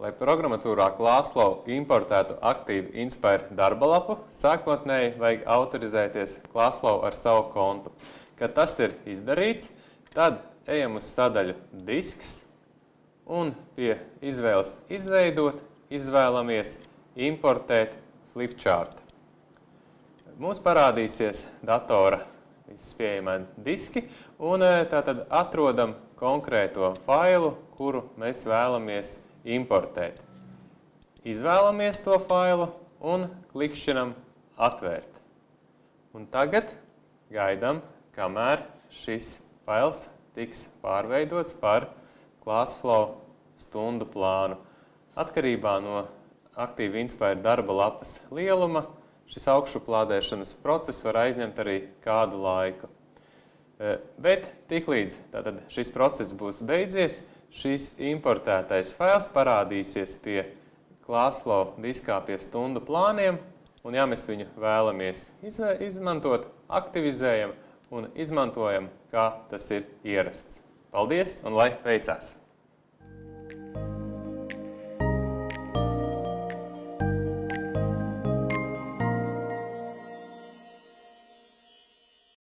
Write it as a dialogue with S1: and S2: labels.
S1: Lai programmatūrā ClassFlow importētu aktīvu Inspire darba lapu, sākotnēji vajag autorizēties ClassFlow ar savu kontu. Kad tas ir izdarīts, tad ejam uz sadaļu Disks un pie izvēles Izveidot izvēlamies Importēt flipchart. Mums parādīsies datora pieejamie diski un tātad atrodam konkrēto failu, kuru mēs vēlamies importēt. Izvēlamies to failu un klikšķinam Atvērt. Un tagad gaidām, kamēr šis fails tiks pārveidots par ClassFlow stundu plānu. Atkarībā no aktīva Inspire darba lapas lieluma, šis augšuplādēšanas process var aizņemt arī kādu laiku. Bet tiklīdz tātad šis process būs beidzies, šis importētais fails parādīsies pie ClassFlow diskā pie stundu plāniem, un ja mēs viņu vēlamies izmantot, aktivizējam un izmantojam, kā tas ir ierasts. Paldies un lai veicās!